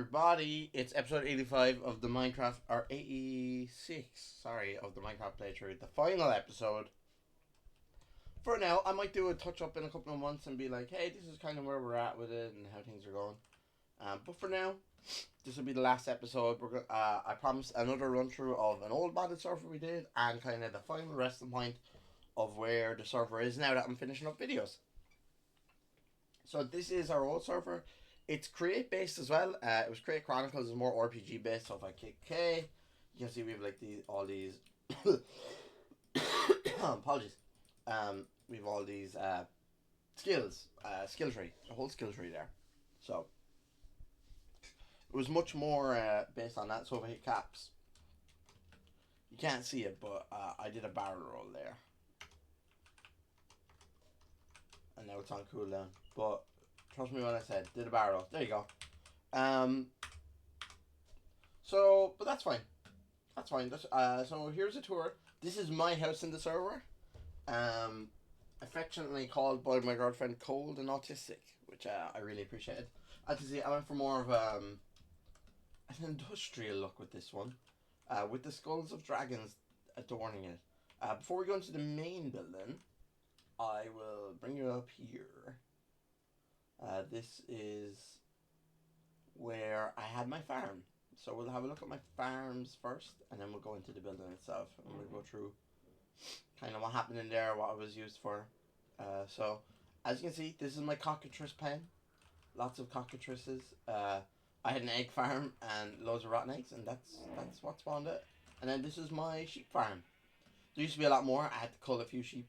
everybody. It's episode 85 of the Minecraft, or 86, sorry, of the Minecraft playthrough. The final episode. For now, I might do a touch up in a couple of months and be like, hey, this is kind of where we're at with it and how things are going. But for now, this will be the last episode. I promise another run through of an old modded server we did and kind of the final resting point of where the server is now that I'm finishing up videos. So this is our old server. It's Create based as well. It was Create Chronicles is more RPG based. So if I click K, you can see we have like all these. Apologies. We have all these skills, skill tree, a whole skill tree there. So it was much more based on that. So if I hit caps, you can't see it, but I did a barrel roll there, and now it's on cooldown. But trust me when I said did a barrel roll. There you go. But that's fine. That's fine. So here's a tour. This is my house in the server. Affectionately called by my girlfriend Cold and Autistic, which I really appreciated. As you see, I went for more of an industrial look with this one, with the skulls of dragons adorning it. Before we go into the main building, I will bring you up here. This is where I had my farm. So we'll have a look at my farms first, and then we'll go into the building itself, and we'll go through kind of what happened in there, what it was used for. So, as you can see, this is my cockatrice pen. Lots of cockatrices. I had an egg farm and loads of rotten eggs, and that's what spawned it. And then this is my sheep farm. There used to be a lot more. I had to cull a few sheep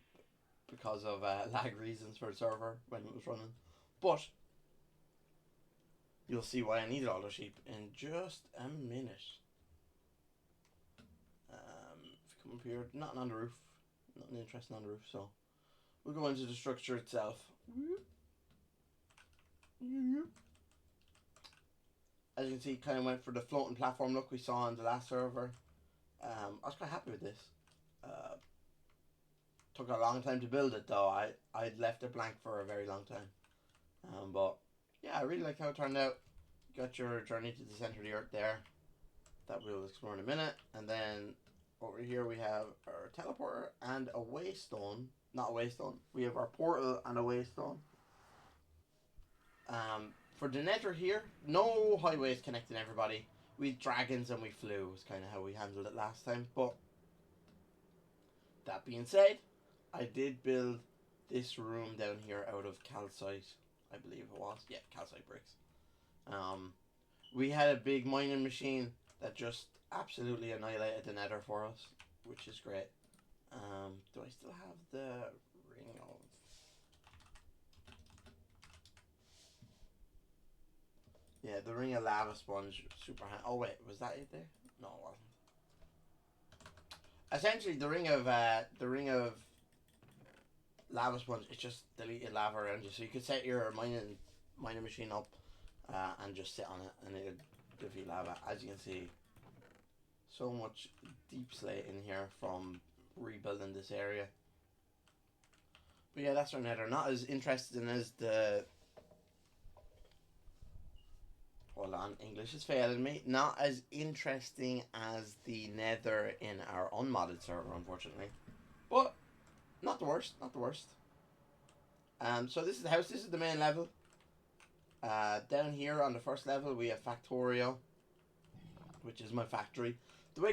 because of lag reasons for the server when it was running. But you'll see why I needed all those sheep in just a minute. If you come up here, nothing on the roof. Nothing interesting on the roof, so we'll go into the structure itself. As you can see, kind of went for the floating platform look we saw on the last server. I was quite happy with this. Took a long time to build it though. I'd left it blank for a very long time. But yeah, I really like how it turned out. You got your journey to the center of the earth there. That we'll explore in a minute. And then over here we have our teleporter and a waystone. Not a waystone. We have our portal and a waystone. For the nether here, no highways connecting everybody. We had dragons and we flew was kind of how we handled it last time. But that being said, I did build this room down here out of calcite. I believe it was. Yeah, calcite bricks. We had a big mining machine that just absolutely annihilated the nether for us, which is great. Do I still have the ring of... Yeah, the ring of lava sponge, super hand. Oh wait, was that it there? No, it wasn't. Essentially, the ring of lava sponge, it's just deleted lava around you, so you could set your mining machine up and just sit on it, and it would give you lava. As you can see, so much deep slate in here from rebuilding this area. But yeah, that's our nether. Not as interesting as the... Hold on, English is failing me. Not as interesting as the nether in our unmodded server, unfortunately. But not the worst, not the worst. So this is the house. This is the main level. Down here on the first level we have Factorio, which is my factory. The way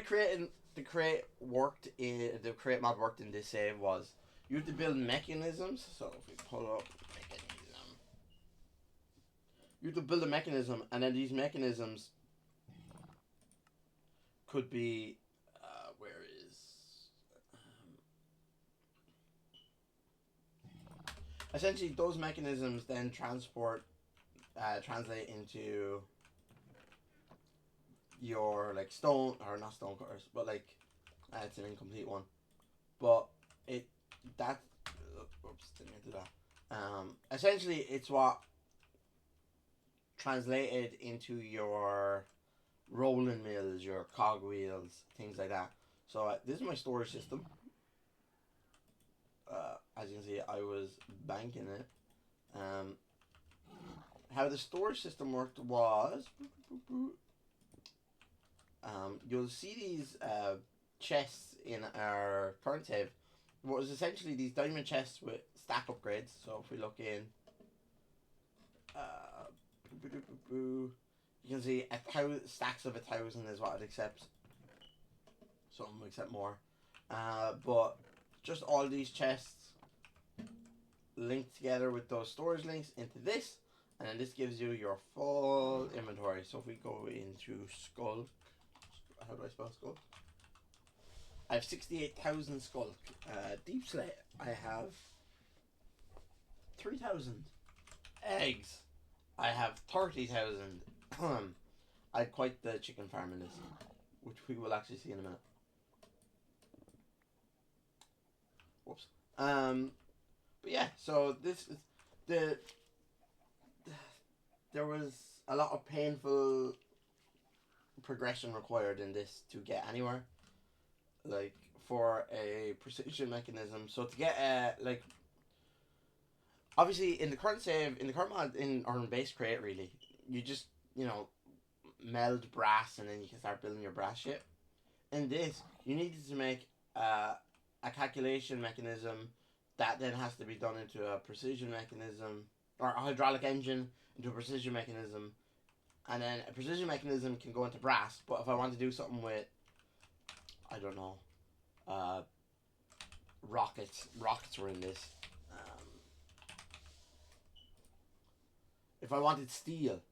the create mod worked in this save was you have to build mechanisms. So if we pull up mechanism, you have to build a mechanism, and then these mechanisms could be where is essentially those mechanisms then translate into your like stone, or not stone cutters, but like it's an incomplete one, but it that oops, didn't mean to do that. Essentially it's what translated into your rolling mills, your cog wheels, things like that. So this is my storage system. As you can see, I was banking it. how the storage system worked was, you'll see these chests in our current save. What was essentially these diamond chests with stack upgrades. So if we look in, uh, you can see stacks of 1,000 is what it accepts. Some accept more, but just all these chests linked together with those storage links into this, and then this gives you your full inventory. So if we go into Skulk, how do I spell Skulk? I have 68,000 Skulk. Deep Slate, I have 3,000. Eggs, I have 30,000. I had quite the chicken farm in this, which we will actually see in a minute. Whoops. But yeah, so this is there was a lot of painful progression required in this to get anywhere. Like for a precision mechanism, so to get like obviously in the current save, in the current mod, or in base create really, you just meld brass and then you can start building your brass ship. In this, you needed to make a calculation mechanism that then has to be done into a precision mechanism, or a hydraulic engine into a precision mechanism, and then a precision mechanism can go into brass. But if I want to do something with, I don't know, rockets were in this. If I wanted steel,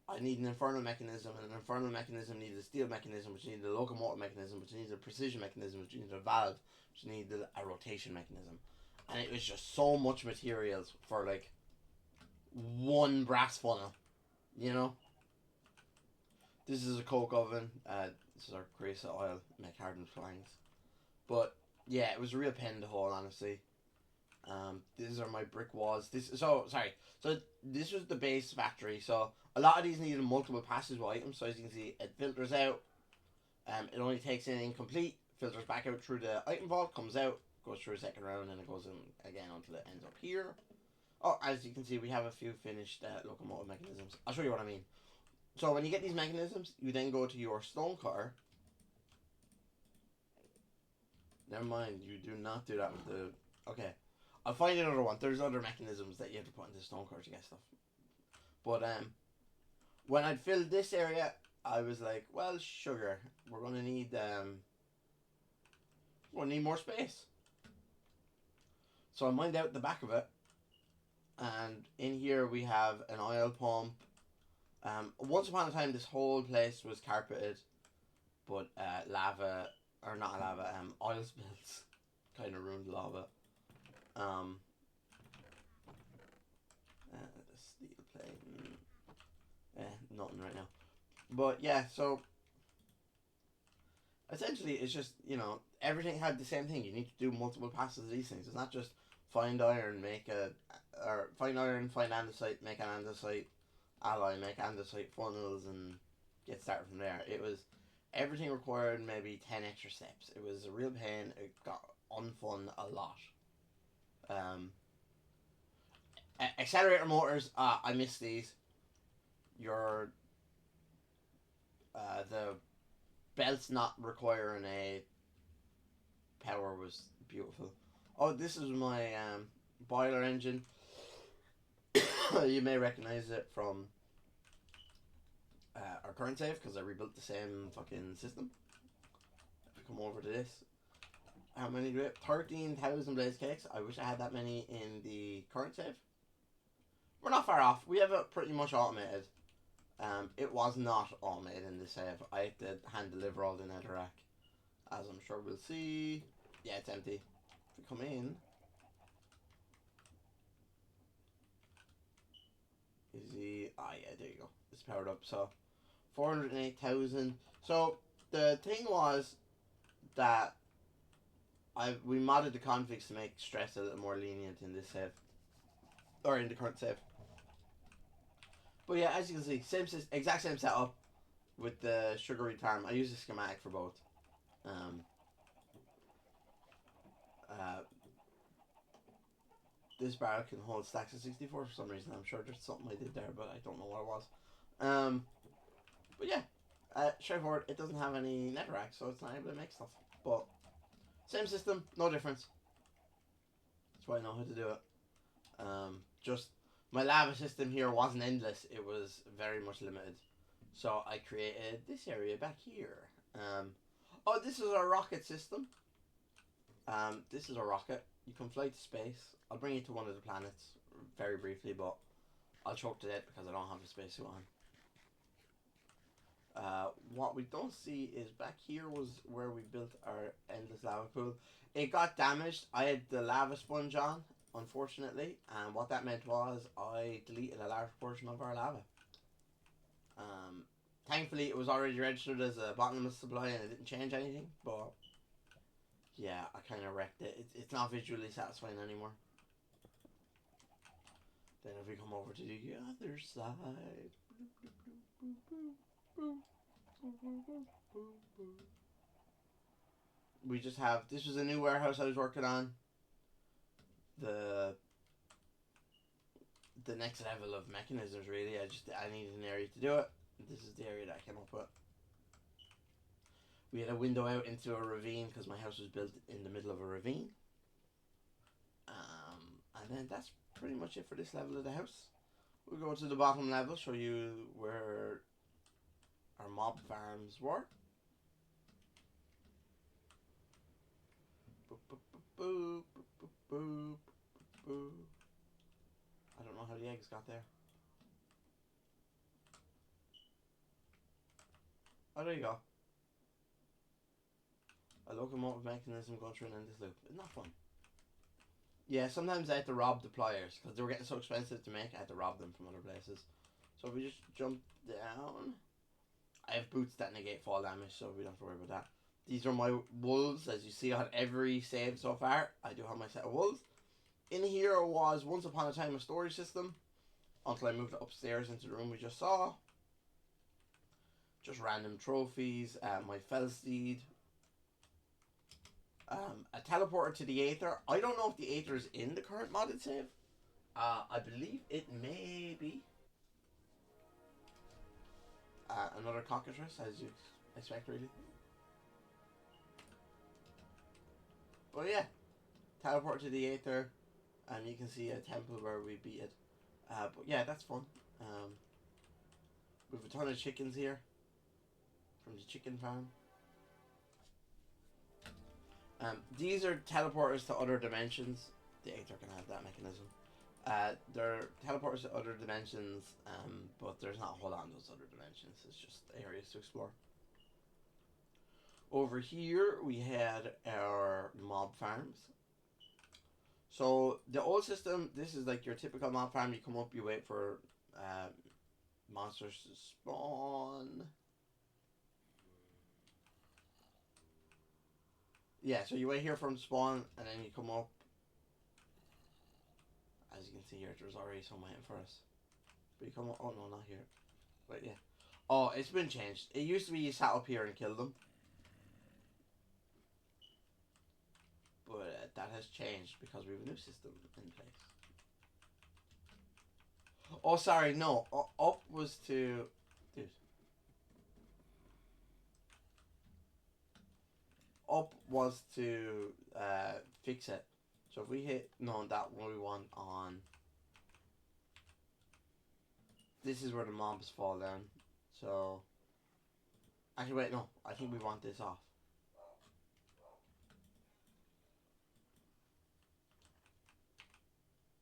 I need an infernal mechanism, and an infernal mechanism needed a steel mechanism, which needed a locomotive mechanism, which needed a precision mechanism, which needed a valve, which needed a rotation mechanism. And it was just so much materials for like one brass funnel, you know? This is a coke oven. This is our Cresa oil, make hardened flanks. But yeah, it was a real pain in the hole, honestly. These are my brick walls. So this was the base factory. So a lot of these needed multiple passes with items. So as you can see, it filters out. It only takes in incomplete, filters back out through the item vault, comes out, goes through a second round, and it goes in again until it ends up here. Oh, as you can see, we have a few finished locomotive mechanisms. I'll show you what I mean. So when you get these mechanisms, you then go to your stone cutter. Never mind, you do not do that with the... Okay. I'll find another one. There's other mechanisms that you have to put into stone cutter to get stuff. But when I'd filled this area, I was like, well, sugar, we're gonna need more space. So I mined out the back of it, and in here we have an oil pump. Once upon a time, this whole place was carpeted, but oil spills kind of ruined a lot of it. Steel plate, nothing right now. But yeah, so essentially it's just, everything had the same thing. You need to do multiple passes of these things. It's not just find iron, find andesite, make an andesite alloy, make andesite funnels, and get started from there. It was, everything required maybe 10 extra steps. It was a real pain. It got unfun a lot. Accelerator motors, I miss these. The belts not requiring a power was beautiful. Oh, this is my boiler engine. You may recognize it from our current save, because I rebuilt the same fucking system. If we come over to this, how many do we have? 13,000 blaze cakes. I wish I had that many in the current save. We're not far off. We have it pretty much automated. It was not automated in this save. I had to hand deliver all the netherrack, as I'm sure we'll see. Yeah, it's empty. If we come in, is he? Ah, yeah, there you go. It's powered up. So 408,000. So the thing was that we modded the configs to make stress a little more lenient in this save, or in the current save. But yeah, as you can see, exact same setup with the sugary farm. I use the schematic for both. this barrel can hold stacks of 64 for some reason. I'm sure there's something I did there, but I don't know what it was. But yeah, straightforward. It doesn't have any netherrack, so it's not able to make stuff. But same system, no difference. That's why I know how to do it. Just my lava system here wasn't endless. It was very much limited. So I created this area back here. Oh, this is our rocket system. This is a rocket. You can fly to space. I'll bring you to one of the planets very briefly, but I'll choke to death because I don't have a spacesuit on. What we don't see is back here was where we built our endless lava pool. It got damaged. I had the lava sponge on, unfortunately, and what that meant was I deleted a large portion of our lava. Thankfully, it was already registered as a bottomless supply and it didn't change anything, but yeah, I kind of wrecked it. It's not visually satisfying anymore. Then if we come over to the other side, we just have, this was a new warehouse I was working on. The next level of mechanisms, really. I needed an area to do it. This is the area that I came up with. We had a window out into a ravine because my house was built in the middle of a ravine. And then that's pretty much it for this level of the house. We'll go to the bottom level, show you where our mob farms were. I don't know how the eggs got there. Oh, there you go. A locomotive mechanism going through an endless loop. Isn't that fun? Yeah, sometimes I had to rob the pliers because they were getting so expensive to make. I had to rob them from other places. So if we just jump down, I have boots that negate fall damage, so we don't have to worry about that. These are my wolves, as you see on every save so far. I do have my set of wolves. In here was once upon a time a storage system, until I moved it upstairs into the room we just saw. Just random trophies, my Felsteed. A teleporter to the Aether. I don't know if the Aether is in the current modded save. I believe it may be. Another cockatrice, as you expect, really. But yeah, teleport to the Aether, and you can see a temple where we beat it. But yeah, that's fun. We have a ton of chickens here from the chicken farm. These are teleporters to other dimensions. The Aether can have that mechanism. They're teleporters to other dimensions, but there's not a whole lot in those other dimensions. It's just areas to explore. Over here, we had our mob farms. So, the old system, this is like your typical mob farm. You come up, you wait for monsters to spawn. Yeah, so you wait here for them to spawn, and then you come up. As you can see here, there's already some waiting for us. But you come up, oh no, not here. But yeah. Oh, it's been changed. It used to be you sat up here and killed them. But that has changed because we have a new system in place. Oh, sorry, no. Up was to... Dude. Up was to fix it. So if we hit... No, that one we want on... This is where the mobs fall down. So... Actually, wait, no. I think we want this off.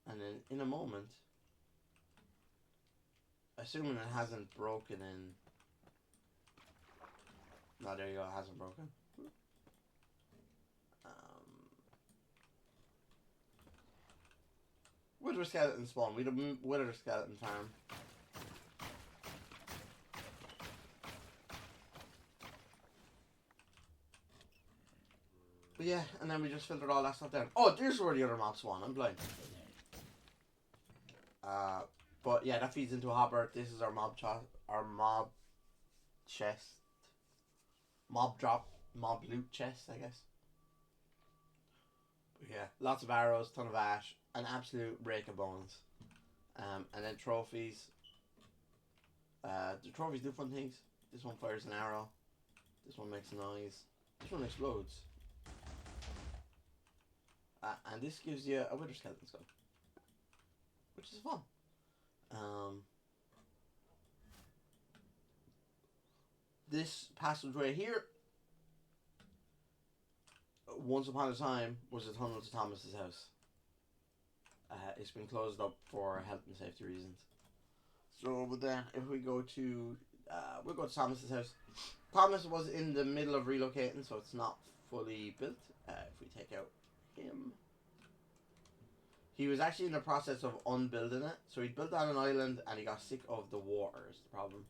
And then in a moment... Assuming it hasn't broken in... No, there you go. It hasn't broken. Wither skeleton spawn. We don't wither skeleton farm. But yeah, and then we just filtered all that stuff down. Oh, there's where the other mobs spawn. I'm blind. But yeah, that feeds into a hopper. This is our mob chest. Mob loot chest, I guess. Yeah, lots of arrows, ton of ash, an absolute rake of bones. And then trophies. The trophies do fun things. This one fires an arrow. This one makes a noise. This one explodes. And this gives you a Wither Skeleton Skull, which is fun. This passageway here, once upon a time, was a tunnel to Thomas's house. It's been closed up for health and safety reasons. So, but then if we go to, we'll go to Thomas's house. Thomas was in the middle of relocating, so it's not fully built. If we take out him, he was actually in the process of unbuilding it. So he built on an island, and he got sick of the water. Is the problem.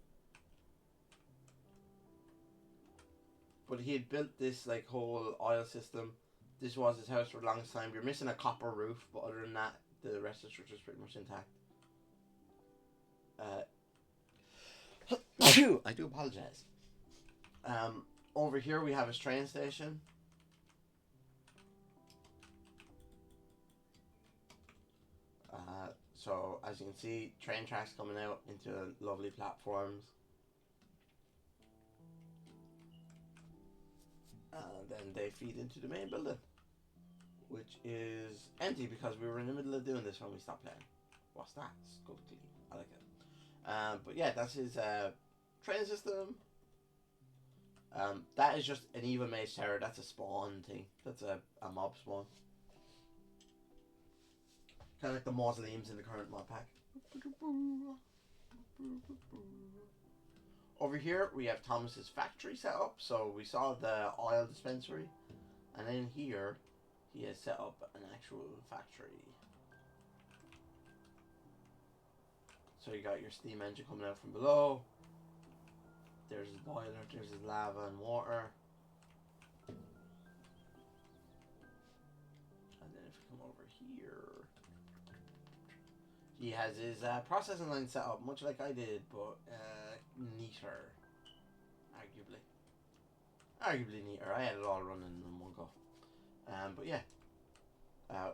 But he had built this like whole oil system. This was his house for the longest time. You're missing a copper roof, but other than that, the rest of the structure is pretty much intact. I do apologize. Over here we have his train station. So as you can see, train tracks coming out into lovely platforms. And then they feed into the main building, which is empty because we were in the middle of doing this when we stopped playing. What's that? Skulky. I like it. But yeah, that's his train system. That is just an Eva Mage Terror. That's a spawn thing. That's a mob spawn. Kind of like the mausoleums in the current mod pack. Over here we have Thomas's factory set up. So we saw the oil dispensary, and then here he has set up an actual factory. So you got your steam engine coming out from below. There's his boiler, there's his lava and water. And then if we come over here, he has his processing line set up, much like I did, but neater. Arguably neater. I had it all running in one go. But yeah.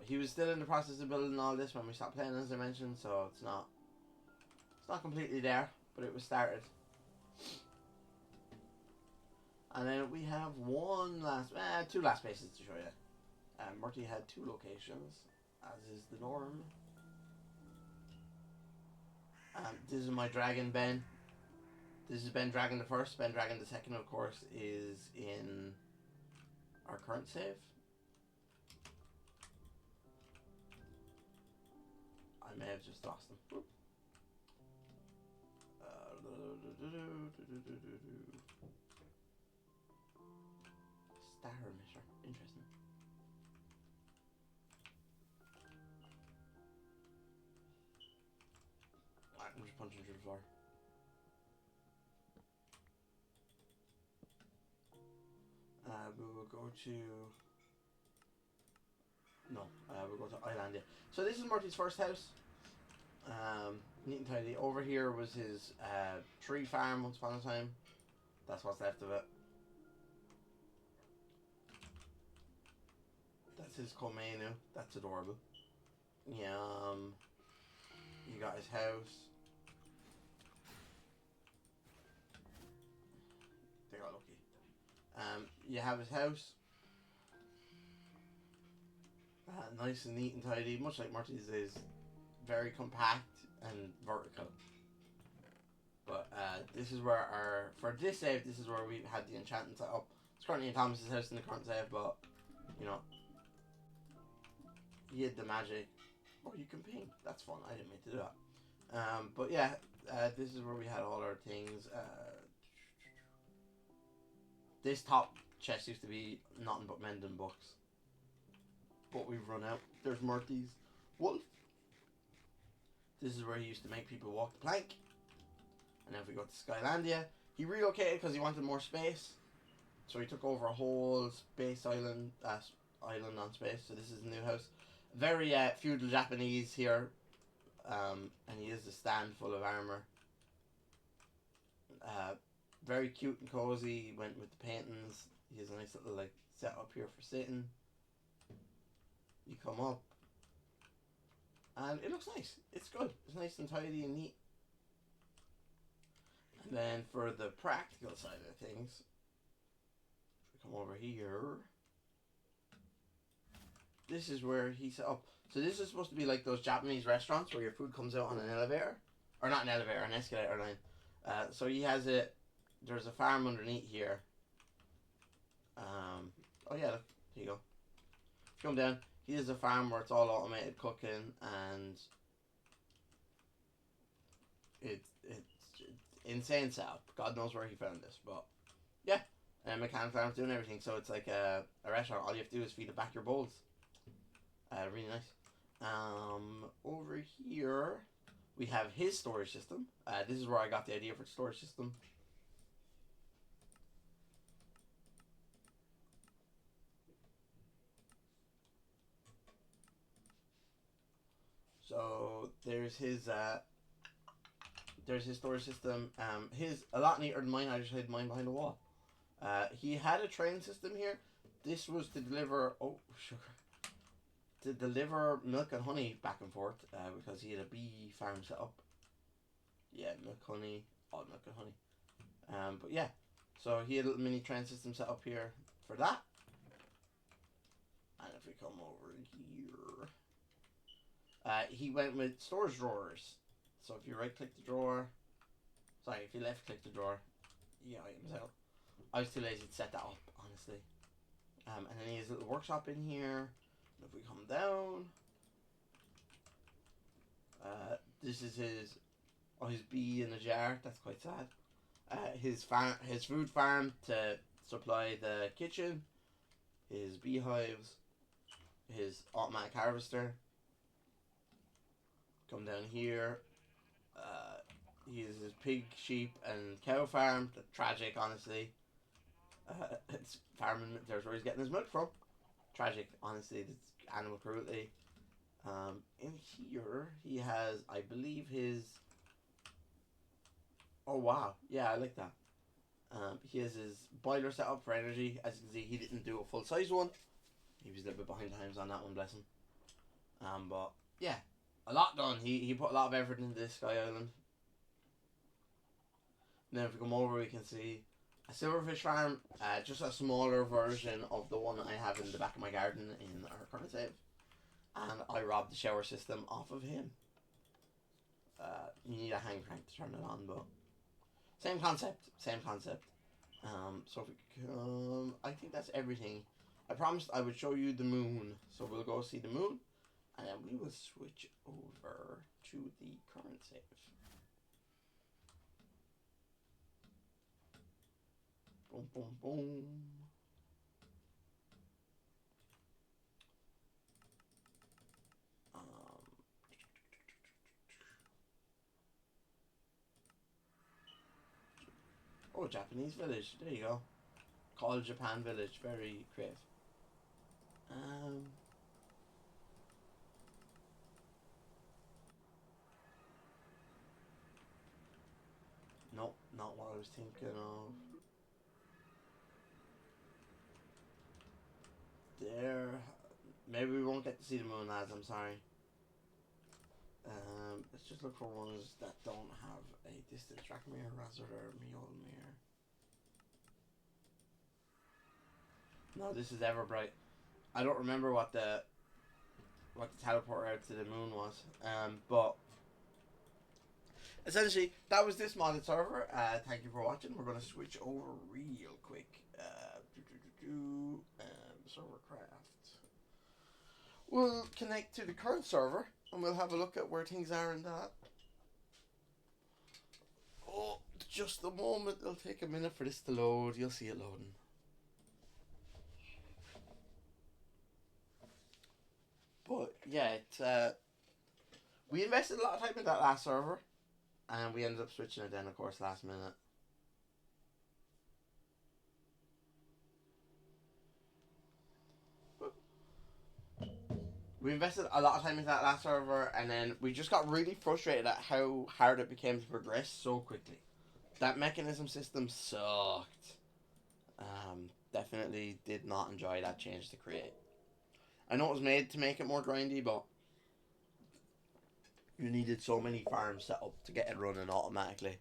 He was still in the process of building all this when we stopped playing, as I mentioned, so it's not completely there, but it was started. And then we have two last places to show you. Murty had two locations, as is the norm. This is my dragon, Ben. This is Ben Dragon the first. Ben Dragon the second, of course, is in our current save. I may have just lost them. Star emitter. Interesting. Alright, I'm just punching through the floor. We will go to... No, we'll go to Islandia. So this is Murty's first house. Neat and tidy. Over here was his tree farm once upon a time. That's what's left of it. That's his Komenu. That's adorable. Yeah, you got his house. They got lucky. You have his house. Nice and neat and tidy. Much like Murty's is very compact and vertical. But this is where for this save, this is where we had the enchantment set up. It's currently in Thomas's house in the current save, but, you know, he had the magic. Oh, you can ping. That's fun. I didn't mean to do that. But yeah, this is where we had all our things. This top chest used to be nothing but mending books. But we've run out. There's Murty's wolf. This is where he used to make people walk the plank. And then if we go to Skylandia, he relocated because he wanted more space. So he took over a whole space island, island on space. So this is a new house. Very feudal Japanese here. And he has a stand full of armor. Very cute and cozy. He went with the paintings. He has a nice little like setup here for sitting. You come up, and it looks nice. It's good. It's nice and tidy and neat. And then for the practical side of things, come over here. This is where he set up. So this is supposed to be like those Japanese restaurants where your food comes out on an elevator, or not an elevator, an escalator line. So he has it. There's a farm underneath here. Oh yeah, look, here you go. Come down. He has a farm where it's all automated cooking, and it's insane setup. God knows where he found this, but yeah. And McCann Farm's doing everything, so it's like a restaurant. All you have to do is feed it back your bowls. Really nice. Over here we have his storage system. This is where I got the idea for the storage system. So there's his storage system. His a lot neater than mine. I just hid mine behind a wall. He had a train system here. This was to deliver sugar, to deliver milk and honey back and forth. Because he had a bee farm set up. Yeah, milk, honey, all milk and honey. But yeah, so he had a little mini train system set up here for that. And if we come over here, he went with storage drawers. So if you right click the drawer, sorry, if you left click the drawer, items out. I was too lazy to set that up, honestly. And then he has a little workshop in here. If we come down, this is his bee in a jar. That's quite sad. His food farm to supply the kitchen. His beehives. His automatic harvester. Come down here. He has his pig, sheep, and cow farm. Tragic, honestly. It's farming. There's where he's getting his milk from. Tragic, honestly. It's animal cruelty. In here, he has, I believe, his. Oh wow! Yeah, I like that. He has his boiler set up for energy. As you can see, he didn't do a full size one. He was a little bit behind times on that one, bless him. But yeah, a lot done. He put a lot of effort into this Sky Island. And then if we come over, we can see a silverfish farm, just a smaller version of the one I have in the back of my garden in our current save. And I robbed the shower system off of him. You need a hang crank to turn it on, but same concept. So if we come, I think that's everything. I promised I would show you the moon, so we'll go see the moon, and then we will switch over to the current save. Boom, boom, boom. Japanese village. There you go. Called Japan Village. Very creative. Nope, not what I was thinking of. There. Maybe we won't get to see the moon, lads. I'm sorry. Let's just look for ones that don't have a distance. Drakmir, Razor, Mjolnir. No, this is Everbright. I don't remember what the teleport out to the moon was. But essentially, that was this modded server. Thank you for watching. We're gonna switch over real quick. Servercraft. We'll connect to the current server and we'll have a look at where things are in that. Oh, just a moment. It'll take a minute for this to load. You'll see it loading. But yeah, we invested a lot of time in that last server, and we ended up switching it then, of course, last minute. We invested a lot of time into that last server, and then we just got really frustrated at how hard it became to progress so quickly. That mechanism system sucked. Definitely did not enjoy that change to create. I know it was made to make it more grindy, but you needed so many farms set up to get it running automatically.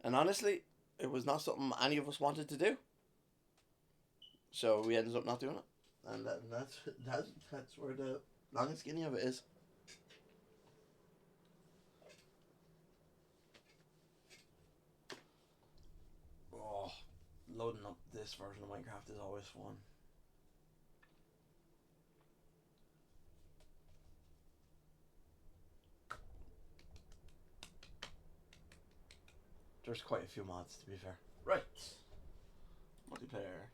And honestly, it was not something any of us wanted to do. So we ended up not doing it. And that's where the long and skinny of it is. Oh, loading up this version of Minecraft is always fun. There's quite a few mods, to be fair. Right. Multiplayer.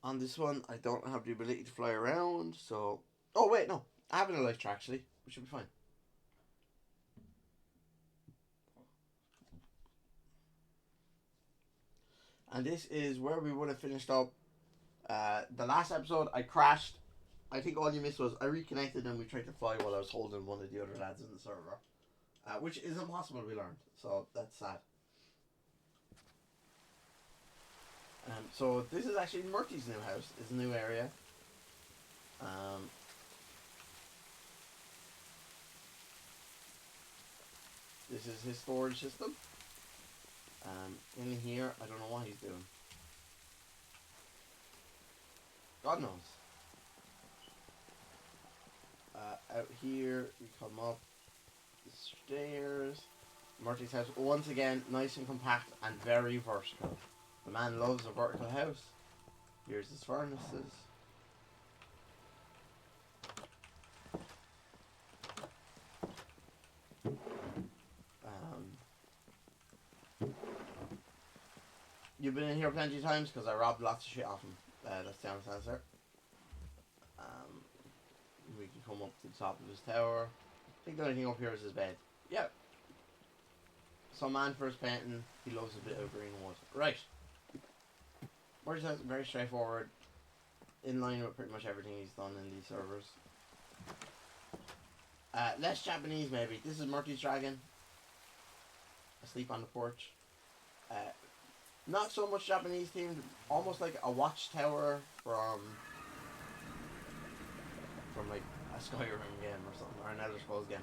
On this one, I don't have the ability to fly around, so... Oh, wait, no. I have an elytra, actually. We should be fine. And this is where we would have finished up. The last episode, I crashed. I think all you missed was I reconnected and we tried to fly while I was holding one of the other lads in the server. Which is impossible, we learned. So, that's sad. So this is actually Murty's new house. It's a new area. This is his storage system. In here, I don't know what he's doing. God knows. Out here, we come up the stairs. Murty's house, once again, nice and compact and very vertical. The man loves a vertical house. Here's his furnaces. You've been in here plenty of times because I robbed lots of shit off him. That's the honest answer. We can come up to the top of his tower. I think the only thing up here is his bed. Yep. So man first painting, he loves a bit of green wood. Right. Murty's house is very straightforward. In line with pretty much everything he's done in these servers. Less Japanese maybe. This is Murty's dragon. Asleep on the porch. Not so much Japanese themed, almost like a watchtower from like a Skyrim game or something, or an Elder Scrolls game.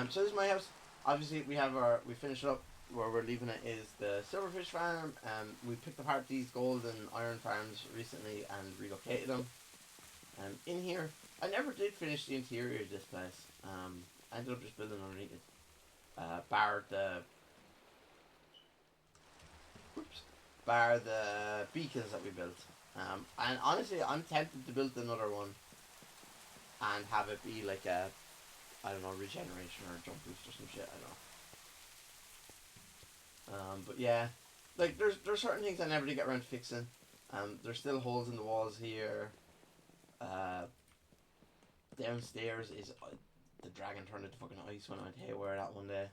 So this is my house. Obviously we finished it up. Where we're leaving it is the Silverfish farm. We picked apart these gold and iron farms recently and relocated them. In here, I never did finish the interior of this place. I ended up just building underneath it. Bar the beacons that we built. And honestly, I'm tempted to build another one and have it be like a, I don't know, regeneration or jump boost or some shit, I don't know. But yeah, like there's certain things I never did get around to fixing. There's still holes in the walls here. Downstairs is the dragon turned into fucking ice when I went haywire that one day.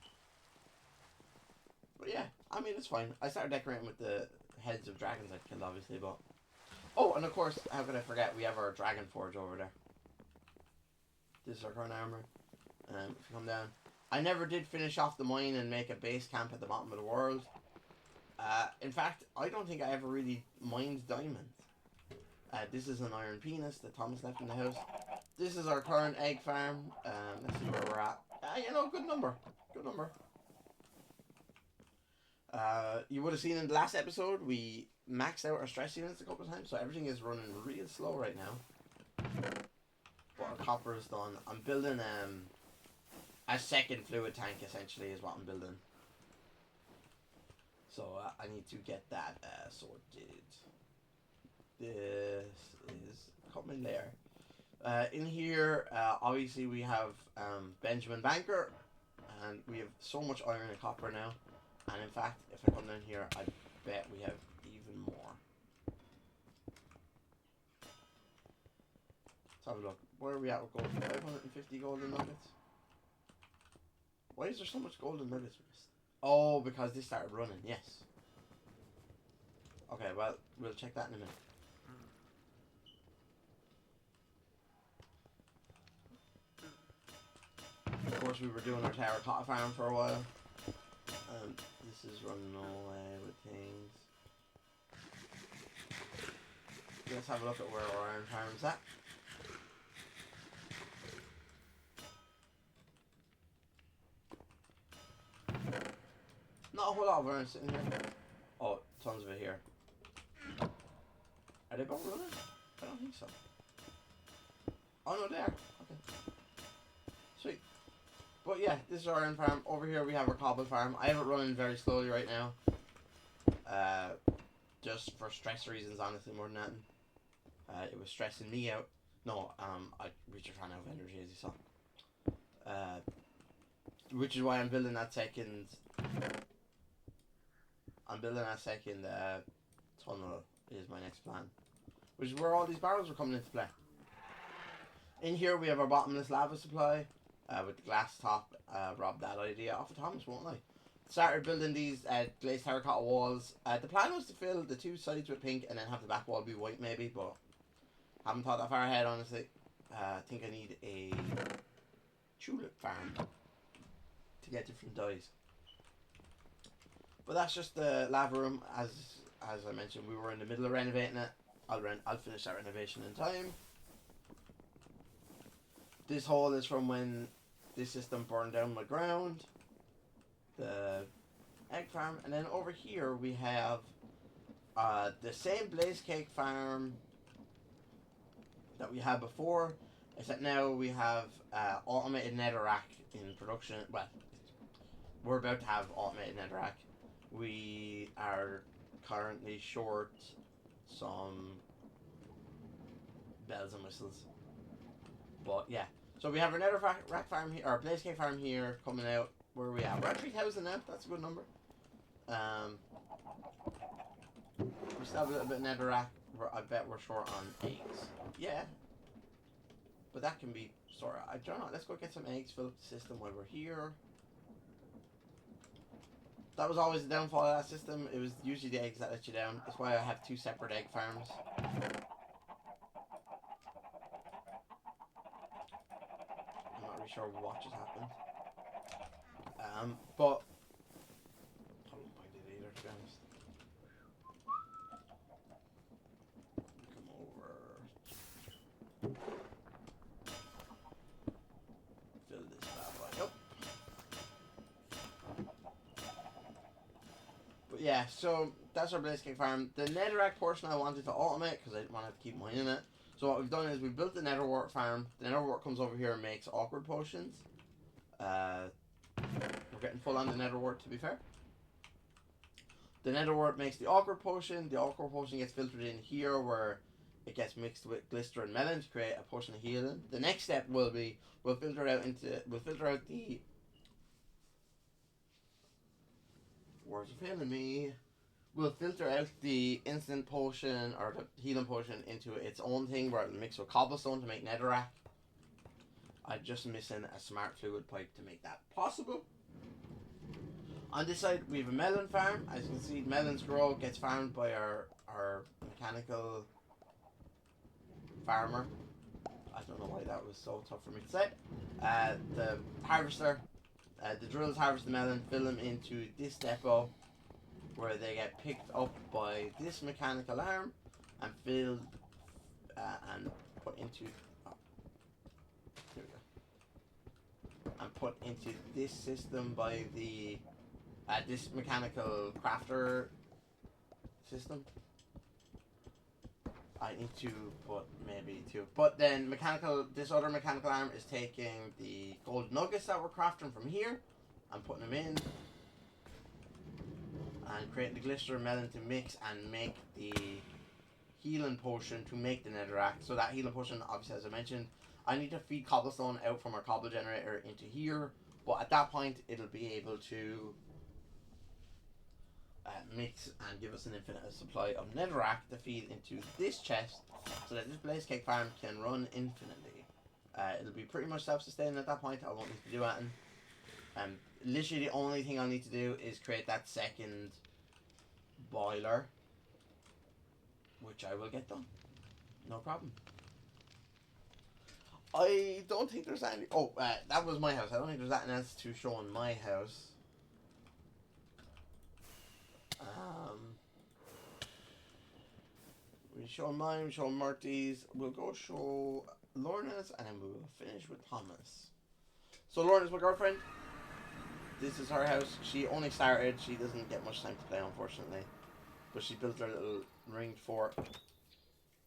But yeah, I mean it's fine. I started decorating with the heads of dragons I'd killed, obviously, but... Oh, and of course, how could I forget, we have our dragon forge over there. This is our current armor. If you come down... I never did finish off the mine and make a base camp at the bottom of the world. In fact, I don't think I ever really mined diamonds. This is an iron penis that Thomas left in the house. This is our current egg farm. Let's see where we're at. You know, good number. Good number. You would have seen in the last episode, we maxed out our stress units a couple of times, so everything is running real slow right now. But our copper is done. I'm building a second fluid tank, essentially, is what I'm building. So I need to get that sorted. This is coming there. In here, obviously we have Benjamin Banker, and we have so much iron and copper now. And in fact, if I come down here, I bet we have even more. Let's have a look. Where are we at with gold? 550 golden nuggets? Why is there so much golden nuggets? Oh, because this started running, yes. Okay, well, we'll check that in a minute. Of course, we were doing our terracotta farm for a while. This is running away with things. let's have a look at where our iron farm's at. Not a whole lot of iron sitting here. Oh, tons of it here. Are they both running? I don't think so. Oh no, they are. Okay. Sweet. But yeah, this is our iron farm. Over here we have our cobble farm. I have it running very slowly right now. Just for stress reasons, honestly, more than nothing. It was stressing me out. No, we just ran out of energy, as you saw. Which is why I'm building that second. Tunnel is my next plan. Which is where all these barrels are coming into play. In here we have our bottomless lava supply. With the glass top. Robbed that idea off of Thomas, won't I? Started building these glazed terracotta walls. The plan was to fill the two sides with pink and then have the back wall be white maybe, but haven't thought that far ahead, honestly. I think I need a tulip farm to get different dyes. But that's just the lava room. As I mentioned, we were in the middle of renovating it. I'll finish that renovation in time. This hole is from when this system burned down my ground. The egg farm, and then over here we have the same blaze cake farm that we had before, except now we have automated netherrack in production. Well, we're about to have automated netherrack. We are currently short some bells and whistles, but yeah. So we have our netherrack farm here, our blaze cake farm here coming out. Where are we at? We're at 3,000 now. That's a good number. We still have a little bit of netherrack. I bet we're short on eggs. Yeah. But that can be sorted. I don't know. Let's go get some eggs, fill up the system while we're here. That was always the downfall of that system. It was usually the eggs that let you down. That's why I have two separate egg farms. I'm not really sure what just happened. But I don't mind it either, to be honest. Come over. Fill this bad boy up. But yeah, so that's our blaze cake farm. The netherrack portion I wanted to automate because I didn't want to keep mining it. So what we've done is we've built the netherwort farm. The netherwort comes over here and makes awkward potions. We're getting full on the netherwort, to be fair. The netherwort makes the awkward potion. The awkward potion gets filtered in here where it gets mixed with glister and melon to create a potion of healing. The next step will be we'll filter out the words are failing me. We'll filter out the instant potion or the healing potion into its own thing where it'll mix with cobblestone to make netherrack. I'm just missing a smart fluid pipe to make that possible. On this side we have a melon farm. As you can see, melons grow, gets farmed by our mechanical farmer. I don't know why that was so tough for me to say. The harvester, the drills harvest the melon, fill them into this depot where they get picked up by this mechanical arm and filled and put into here we go. And put into this system by the this mechanical crafter system. I need to put maybe two. But then this other mechanical arm is taking the gold nuggets that we're crafting from here and putting them in. And creating the glister melon to mix and make the healing potion to make the netherrack. So that healing potion, obviously, as I mentioned, I need to feed cobblestone out from our cobble generator into here. But at that point, it'll be able to mix and give us an infinite supply of netherrack to feed into this chest so that this blaze cake farm can run infinitely. It'll be pretty much self-sustaining at that point. I won't need to do anything. Literally the only thing I'll need to do is create that second boiler, which I will get done. No problem. I don't think there's any... Oh, that was my house. I don't think there's anything else to show in my house. We We show mine, we show Marty's. We'll go show Lorna's, and then we will finish with Thomas. So Lorna's my girlfriend. This is her house. She only started. She doesn't get much time to play, unfortunately. But she built her little ringed fort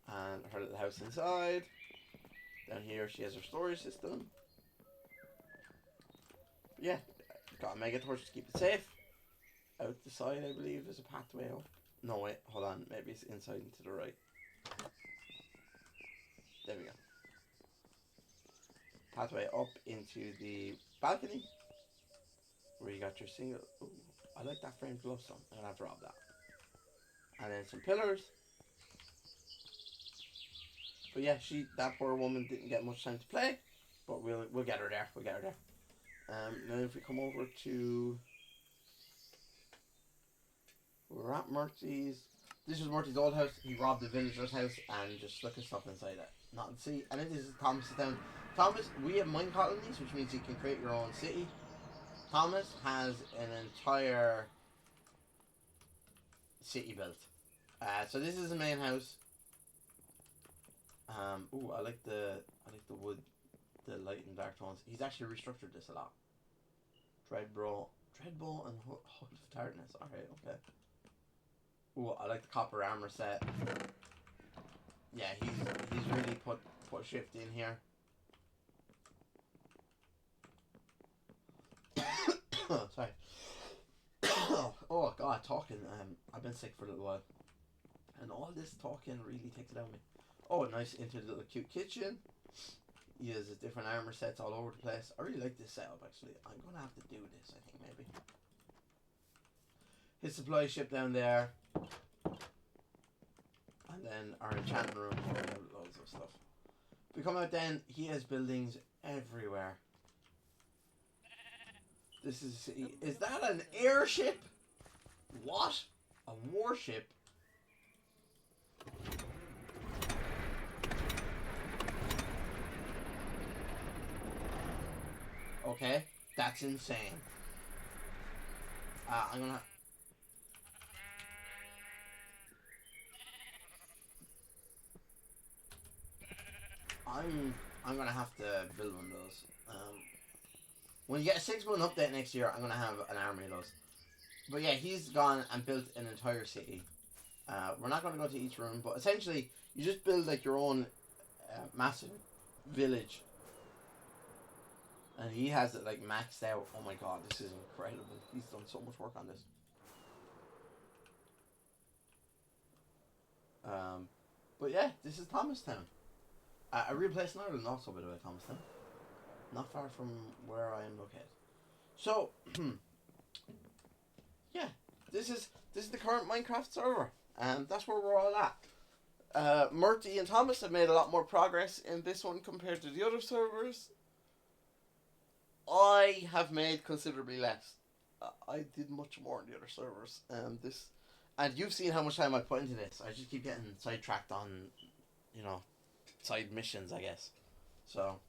and her little house inside. Down here, she has her storage system. But yeah, got a mega torch to keep it safe. Out the side, I believe, there's a pathway up. No, wait, hold on. Maybe it's inside and to the right. There we go. Pathway up into the balcony. Where you got your single... Ooh, I like that framed glove stone. I'm going to have to rob that. And then some pillars. But yeah, that poor woman didn't get much time to play. But we'll get her there. We'll get her there. Now if we come over to... We're at Murty's. This was Murty's old house. He robbed the villager's house and just stuck his stuff inside it. Not to see. And this is Thomas's town. Thomas, we have mine colonies, which means you can create your own city. Thomas has an entire city built. So this is the main house. Ooh, I like the wood, the light and dark tones. He's actually restructured this a lot. Dreadbow and Hood of Darkness. Alright, okay. Ooh, I like the copper armor set. Yeah, he's really put shift in here. Sorry. Oh god, talking. I've been sick for a little while, and all this talking really takes it out of me. Oh, nice into the little cute kitchen. He has different armor sets all over the place. I really like this setup actually. I'm gonna have to do this. I think maybe. His supply ship down there, and then our enchanting room. We have loads of stuff. If we come out, then he has buildings everywhere. This is that an airship? What? A warship? Okay, that's insane. I'm gonna have to build one of those. When you get a 6-month update next year, I'm gonna have an army of those. But yeah, he's gone and built an entire city. We're not gonna go to each room, but essentially, you just build like your own massive village. And he has it like maxed out. Oh my god, this is incredible. He's done so much work on this. But yeah, this is Thomastown. A real place in Ireland also, by the way, Thomastown. Not far from where I am located. So, yeah, this is the current Minecraft server, and that's where we're all at. Murty and Thomas have made a lot more progress in this one compared to the other servers. I have made considerably less. I did much more in the other servers. And you've seen how much time I put into this. I just keep getting sidetracked on, side missions, I guess. So,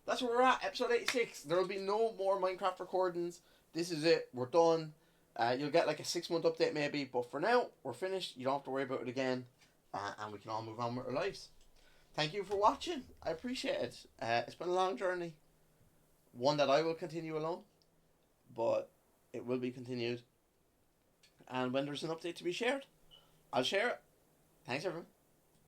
that's where we're at, episode 86. There will be no more Minecraft recordings. This is it. We're done. You'll get like a 6-month update maybe, but for now, we're finished. You don't have to worry about it again. And we can all move on with our lives. Thank you for watching. I appreciate it. It's been a long journey. One that I will continue alone. But it will be continued. And when there's an update to be shared, I'll share it. Thanks, everyone.